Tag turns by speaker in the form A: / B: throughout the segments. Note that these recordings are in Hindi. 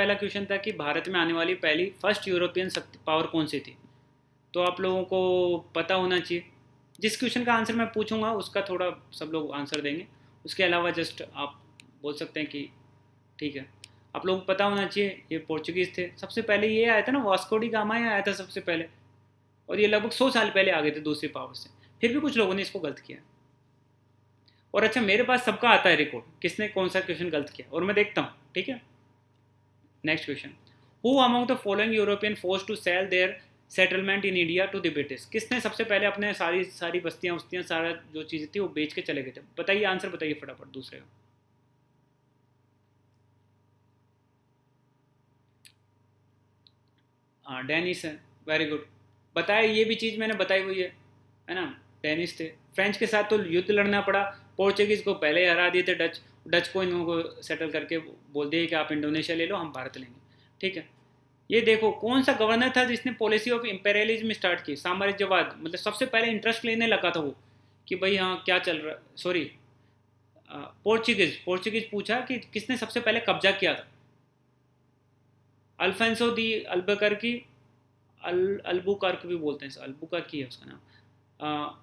A: पहला क्वेश्चन था कि भारत में आने वाली पहली फर्स्ट यूरोपियन शक्ति पावर कौन सी थी। तो आप लोगों को पता होना चाहिए। जिस क्वेश्चन का आंसर मैं पूछूंगा उसका थोड़ा सब लोग आंसर देंगे। उसके अलावा जस्ट आप बोल सकते हैं कि ठीक है। आप लोगों को पता होना चाहिए ये पोर्चुगीज़ थे। सबसे पहले ये आया था ना, वास्को डी गामा ही आया था सबसे पहले। और ये लगभग 100 साल पहले आ गए थे दूसरी पावर से। फिर भी कुछ लोगों ने इसको गलत किया। और अच्छा, मेरे पास सबका आता है रिकॉर्ड किसने कौन सा क्वेश्चन गलत किया, और मैं देखता हूँ। ठीक है, next question. Who among the following European force to sell their settlement in India to the British. किसने सबसे पहले अपने सारी सारी बस्तियां उस्तियां सारा जो चीज़ें थी वो बेच के चले गए थे। बताइए, आंसर बताइए फटाफट दूसरे का। हाँ, डेनिस है। Very good. बताया, ये भी चीज़ मैंने बताई हुई है ना। डेनिस थे। फ्रेंच के साथ तो युद्ध लड़ना पड़ा। पोर्चुगीज़ को पहले हरा दिए थे डच। डच को इन लोगों को सेटल करके बोल दिए कि आप इंडोनेशिया ले लो, हम भारत लेंगे। ठीक है। ये देखो कौन सा गवर्नर था जिसने पॉलिसी ऑफ इंपेरियलिज्म स्टार्ट की, साम्राज्यवाद। मतलब सबसे पहले इंटरेस्ट लेने लगा था वो कि भाई हाँ क्या चल रहा है। सॉरी, पोर्चुगीज पोर्चुगीज पूछा कि किसने सबसे पहले कब्जा किया था। अल्फेंसो दी अल्बुकर्की। अल्बुकर्क भी बोलते हैं, अल्बुकर्की है उसका नाम।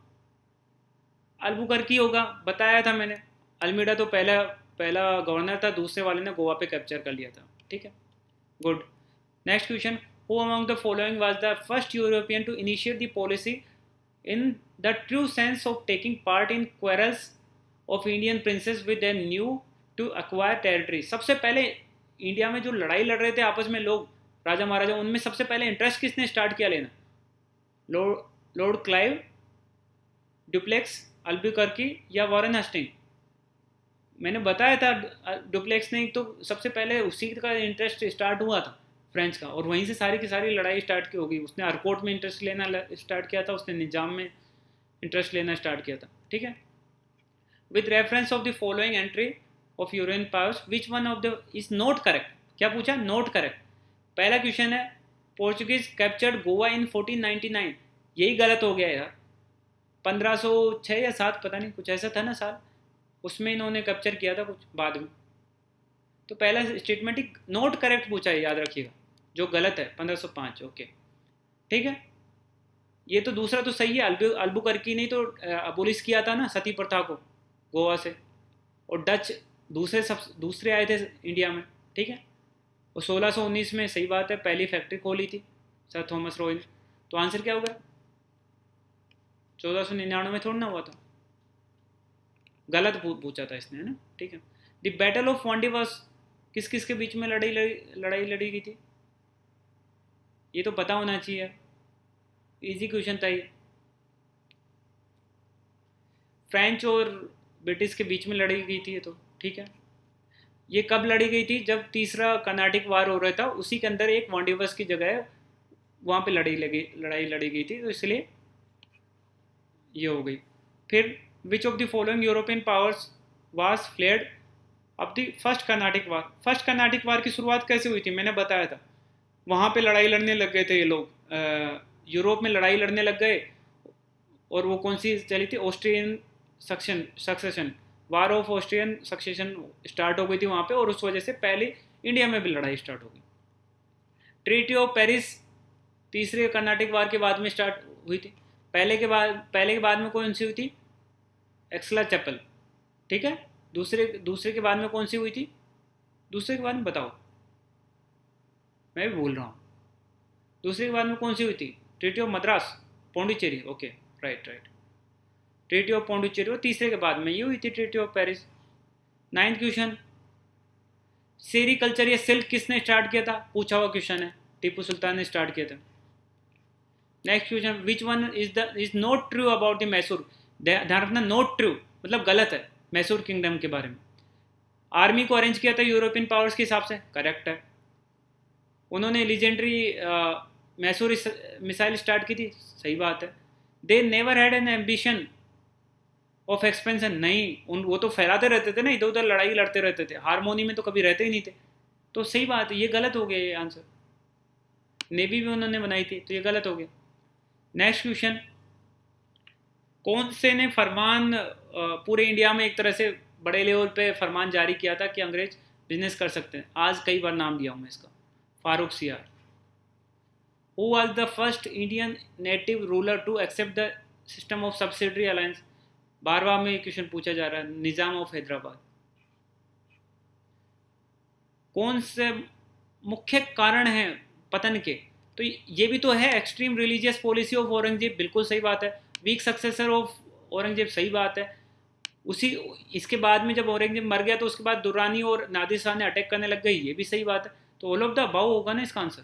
A: अल्बुकर्की होगा, बताया था मैंने। अल्मीडा तो पहला पहला गवर्नर था, दूसरे वाले ने गोवा पे कैप्चर कर लिया था। ठीक है, good. Next question. Who among the following was the first European to initiate the policy in the true sense of taking part in quarrels of Indian princes with their new to acquire territory। सबसे पहले इंडिया में जो लड़ाई लड़ रहे थे आपस में लोग, राजा महाराजा, उनमें सबसे पहले इंटरेस्ट किसने स्टार्ट किया लेना? लॉर्ड क्लाइव, डुप्लेक्स, अल्बुकर्की या वॉरेन हस्टिंग? मैंने बताया था डुप्लेक्स ने तो सबसे पहले उसी का इंटरेस्ट स्टार्ट हुआ था फ्रेंच का, और वहीं से सारी की सारी लड़ाई स्टार्ट की होगी। उसने अरकोट में इंटरेस्ट लेना स्टार्ट किया था, उसने निजाम में इंटरेस्ट लेना स्टार्ट किया था। ठीक है। With reference of the following entry of European powers which one of the is not correct. क्या पूछा? Not correct. पहला क्वेश्चन है पोर्चुगीज कैप्चर्ड गोवा इन 1499। यही गलत हो गया यार। 1506 या 7 पता नहीं, कुछ ऐसा था ना साल, उसमें इन्होंने कैप्चर किया था कुछ बाद में। तो पहला स्टेटमेंट ही नॉट करेक्ट पूछा है, याद रखिएगा, जो गलत है 1505। ओके, ठीक है। ये तो दूसरा तो सही है, अल्बुकर्की ने तो अबोलिश किया था ना सती प्रथा को गोवा से। और डच दूसरे आए थे इंडिया में। ठीक है। और 1619 में, सही बात है, पहली फैक्ट्री खोली थी सर थॉमस रॉय ने। तो आंसर क्या होगा? 1499 में थोड़ा ना हुआ था, गलत पूछा था इसने, है ना। ठीक है। द बैटल ऑफ वांडीवास किस किस के बीच में लड़ाई लड़ी गई थी? ये तो पता होना चाहिए, इजी क्वेश्चन था ये। फ्रेंच और ब्रिटिश के बीच में लड़ी गई थी ये तो। ठीक है। ये कब लड़ी गई थी? जब तीसरा कर्नाटिक वार हो रहा था, उसी के अंदर एक वांडीवास की जगह है, वहाँ पे लड़ाई लड़ी गई थी, तो इसलिए ये हो गई। फिर which of the following European powers was flared up the first Carnatic war. First Carnatic war की शुरुआत कैसे हुई थी? मैंने बताया था, वहाँ पे लड़ाई लड़ने लग गए थे ये लोग, यूरोप में लड़ाई लड़ने लग गए। और वो कौन सी चली थी? Austrian succession, war of Austrian succession start हो गई थी वहाँ पे, और उस वजह से पहले इंडिया में भी लड़ाई स्टार्ट हो गई। ट्रीटी ऑफ पेरिस तीसरे कर्नाटिक वार के बाद में स्टार्ट हुई थी। पहले के बाद में कौन सी हुई थी? एक्सला चैपल। ठीक है। दूसरे के बाद में कौन सी हुई थी? दूसरे के बाद में बताओ, मैं भी भूल रहा हूँ। दूसरे के बाद में कौन सी हुई थी? Treaty of Madras, Pondicherry. Okay, right right. Treaty of Pondicherry, और तीसरे के बाद में ये हुई थी treaty of Paris. 9th question. Sericulture या सिल्क किसने स्टार्ट किया था? पूछा हुआ क्वेश्चन है, टीपू सुल्तान ने स्टार्ट किया था। Next question. Which one is not true about the Mysore. ध्यान रखना, नॉट ट्रू मतलब गलत है मैसूर किंगडम के बारे में। आर्मी को अरेंज किया था यूरोपियन पावर्स के हिसाब से, करेक्ट है। उन्होंने लीजेंडरी मैसूर मिसाइल स्टार्ट की थी, सही बात है। They never had an ambition of expansion, नहीं वो तो फैलाते रहते थे ना, इधर उधर लड़ाई लड़ते रहते थे, हारमोनी में तो कभी रहते ही नहीं थे। तो सही बात है, ये गलत हो गया ये आंसर। नेवी भी उन्होंने बनाई थी, तो ये गलत हो गया। Next question. कौन से ने फरमान पूरे इंडिया में एक तरह से बड़े लेवल पे फरमान जारी किया था कि अंग्रेज बिजनेस कर सकते हैं। आज कई बार नाम लिया हूँ मैं इसका, Farrukh Siyar. Who was the first Indian native ruler to accept the system of subsidiary alliance? बार बार में क्वेश्चन पूछा जा रहा है। निज़ाम ऑफ हैदराबाद। कौन से मुख्य कारण हैं पतन के? तो ये भी तो है, extreme religious policy of Aurangzeb, बिल्कुल सही बात है। वीक सक्सेसर ऑफ औरंगजेब, सही बात है। उसी इसके बाद में जब औरंगजेब मर गया तो उसके बाद दुर्रानी और नादिर शाह ने अटैक करने लग गई, ये भी सही बात है। तो ऑल ऑफ द अबव होगा ना इसका आंसर।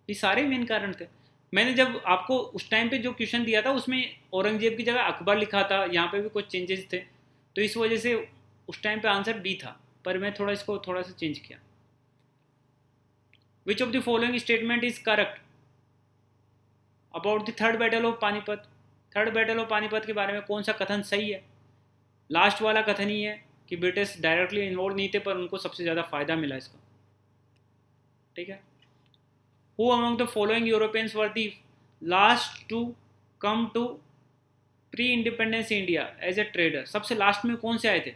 A: ये सारे मेन कारण थे। मैंने जब आपको उस टाइम पे जो क्वेश्चन दिया था उसमें औरंगजेब की जगह अकबर लिखा था, यहाँ पे भी कुछ चेंजेस थे, तो इस वजह से उस टाइम पे आंसर बी था, पर मैं थोड़ा इसको थोड़ा सा चेंज किया। विच of the following statement is correct about the third battle of Panipat? Third battle of Panipat के बारे में कौन सा कथन सही है? लास्ट वाला कथन ही है कि ब्रिटिश डायरेक्टली इन्वॉल्व नहीं थे, पर उनको सबसे ज़्यादा फायदा मिला इसका। ठीक है। Who among the following Europeans were the last to come to pre independence India as a trader? सबसे लास्ट में कौन से आए थे?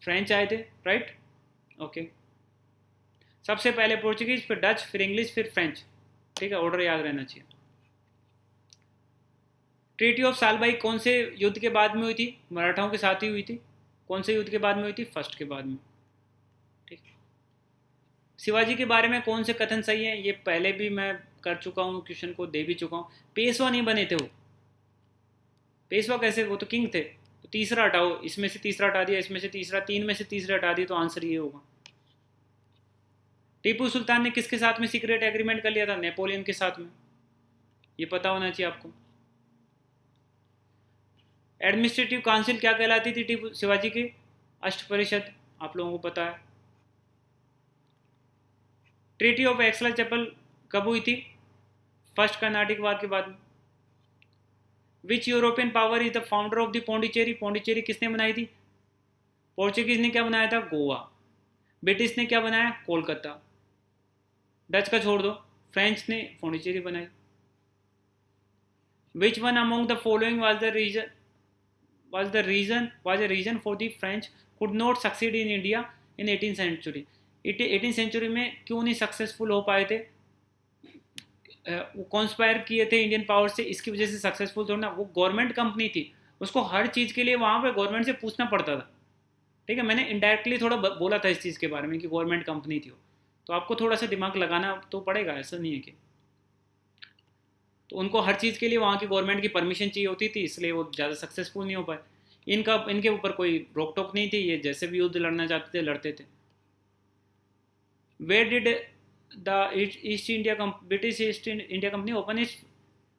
A: फ्रेंच आए थे, राइट? ओके। सबसे पहले पोर्चुगीज, फिर डच, फिर इंग्लिश, फिर फ्रेंच। ठीक है, ऑर्डर याद रहना चाहिए। ट्रीटी ऑफ सालबाई कौन से युद्ध के बाद में हुई थी? मराठाओं के साथ ही हुई थी। कौन से युद्ध के बाद में हुई थी? फर्स्ट के बाद में। ठीक। शिवाजी के बारे में कौन से कथन सही है? ये पहले भी मैं कर चुका हूँ, क्वेश्चन को दे भी चुका हूँ। पेशवा नहीं बने थे वो। पेशवा कैसे? वो तो किंग थे। तो तीसरा हटाओ, इसमें से तीसरा हटा दिया, इसमें से तीसरा, तीन में से तीसरा हटा दिया, तो आंसर ये होगा। टीपू सुल्तान ने किसके साथ में सीक्रेट एग्रीमेंट कर लिया था? नेपोलियन के साथ में। ये पता होना चाहिए आपको। एडमिनिस्ट्रेटिव काउंसिल क्या कहलाती थी टीपू शिवाजी की? अष्ट परिषद, आप लोगों को पता है। ट्रीटी ऑफ एक्सला चैपल कब हुई थी? फर्स्ट कर्नाटिक वार के बाद में। Which European power is the founder of the Pondicherry? Pondicherry किसने बनाई थी? पोर्चुगीज ने क्या बनाया था? गोवा। ब्रिटिश ने क्या बनाया? कोलकाता। डच का छोड़ दो, फ्रेंच ने पौंडीचेरी बनाई। Which one among the following was a reason for the French could not succeed in India in 18th century? 18th century में क्यों नहीं सक्सेसफुल हो पाए थे? वो कॉन्स्पायर किए थे इंडियन पावर से, इसकी वजह से सक्सेसफुल थोड़ा ना। वो गवर्नमेंट कंपनी थी, उसको हर चीज़ के लिए वहाँ पे गवर्नमेंट से पूछना पड़ता था। ठीक है, मैंने इनडायरेक्टली थोड़ा बोला था इस चीज़ के बारे में कि गवर्नमेंट कंपनी थी वो, तो आपको थोड़ा सा दिमाग लगाना तो पड़ेगा, ऐसा नहीं है कि। तो उनको हर चीज़ के लिए वहाँ की गवर्नमेंट की परमिशन चाहिए होती थी, इसलिए वो ज़्यादा सक्सेसफुल नहीं हो पाए। इनके ऊपर कोई रोक टोक नहीं थी, ये जैसे भी युद्ध लड़ना चाहते थे लड़ते थे। Where did the British East India company open its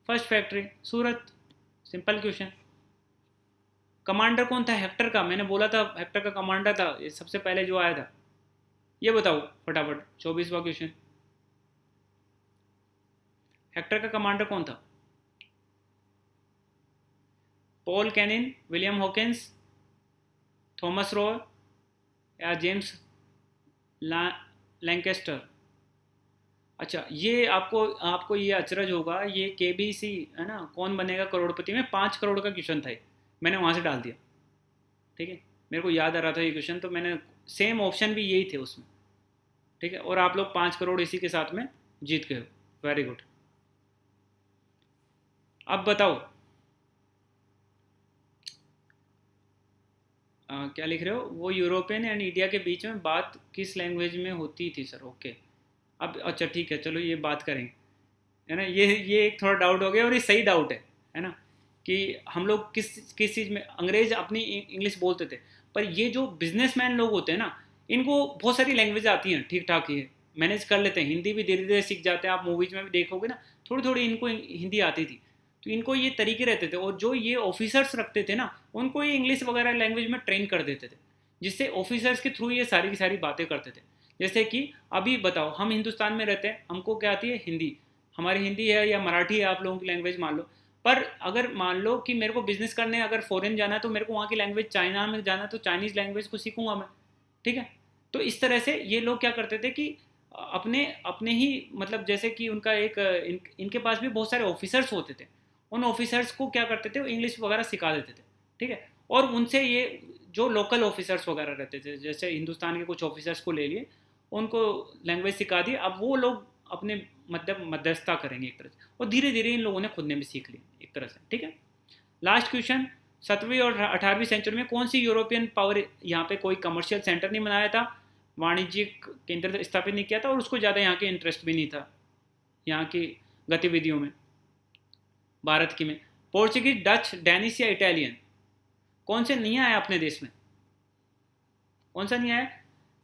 A: first factory? Surat. Simple question. Commander कौन था हेक्टर का? मैंने बोला था हेक्टर का कमांडर था, ये सबसे पहले जो आया था। ये बताओ फटाफट, 24वां क्वेश्चन। हेक्टर का कमांडर कौन था? Paul Canning, William Hawkins, Thomas Roe या जेम्स लैंकेस्टर? अच्छा, ये आपको ये अचरज होगा, ये केबीसी है ना, कौन बनेगा करोड़पति में 5 करोड़ का क्वेश्चन था, मैंने वहाँ से डाल दिया। ठीक है, मेरे को याद आ रहा था ये क्वेश्चन, तो मैंने सेम ऑप्शन भी यही थे उसमें। ठीक है, और आप लोग 5 करोड़ इसी के साथ में जीत गए हो। Very good. अब बताओ क्या लिख रहे हो? वो यूरोपियन एंड इंडिया के बीच में बात किस लैंग्वेज में होती थी सर? ओके, अब अच्छा ठीक है, चलो ये बात करेंगे, है ना। ये एक थोड़ा डाउट हो गया, और ये सही डाउट है ना, कि हम लोग किस चीज़ में, अंग्रेज अपनी इंग्लिश बोलते थे, पर ये जो बिजनेसमैन लोग होते हैं ना, इनको बहुत सारी लैंग्वेज आती हैं, ठीक ठाक ही है, मैनेज कर लेते हैं। हिंदी भी धीरे धीरे सीख जाते हैं, आप मूवीज़ में भी देखोगे ना, थोड़ी थोड़ी इनको हिंदी आती थी, तो इनको ये तरीके रहते थे। और जो ये ऑफिसर्स रखते थे ना, उनको ये इंग्लिश वगैरह लैंग्वेज में ट्रेन कर देते थे, जिससे ऑफिसर्स के थ्रू ये सारी की सारी बातें करते थे। जैसे कि अभी बताओ, हम हिंदुस्तान में रहते हैं, हमको क्या आती है? हिंदी। हमारी हिंदी है या मराठी है, आप लोगों की लैंग्वेज मान लो। पर अगर मान लो कि मेरे को बिजनेस करने अगर फॉरेन जाना है, तो मेरे को वहाँ की लैंग्वेज, चाइना में जाना, तो चाइनीज़ लैंग्वेज को सीखूंगा मैं। ठीक है, तो इस तरह से ये लोग क्या करते थे कि अपने अपने ही, मतलब जैसे कि उनका इनके पास भी बहुत सारे ऑफिसर्स होते थे, उन ऑफिसर्स को क्या करते थे, वो इंग्लिश वगैरह सिखा देते थे। ठीक है, और उनसे ये जो लोकल ऑफिसर्स वगैरह रहते थे, जैसे हिंदुस्तान के कुछ ऑफिसर्स को ले लिए, उनको लैंग्वेज सिखा दी। अब वो लोग अपने मध्यस्थता करेंगे एक तरह से, और धीरे धीरे इन लोगों ने खुद ने भी सीख ली एक तरह से, ठीक है। लास्ट क्वेश्चन, 17वीं और 18वीं सेंचुरी में कौन सी यूरोपियन पावर यहाँ पे कोई कमर्शियल सेंटर नहीं बनाया था, वाणिज्यिक केंद्र स्थापित नहीं किया था, और उसको ज़्यादा यहाँ के इंटरेस्ट भी नहीं था यहाँ की गतिविधियों में, भारत की में? पोर्चुगीज, डच, डेनिश या इटालियन? कौन से नहीं आया अपने देश में? कौन सा नहीं आया?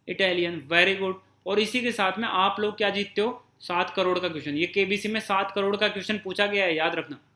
A: इटालियन। Very good. और इसी के साथ में आप लोग क्या जीतते हो? 7 करोड़ का क्वेश्चन। ये केबीसी में 7 करोड़ का क्वेश्चन पूछा गया है, याद रखना।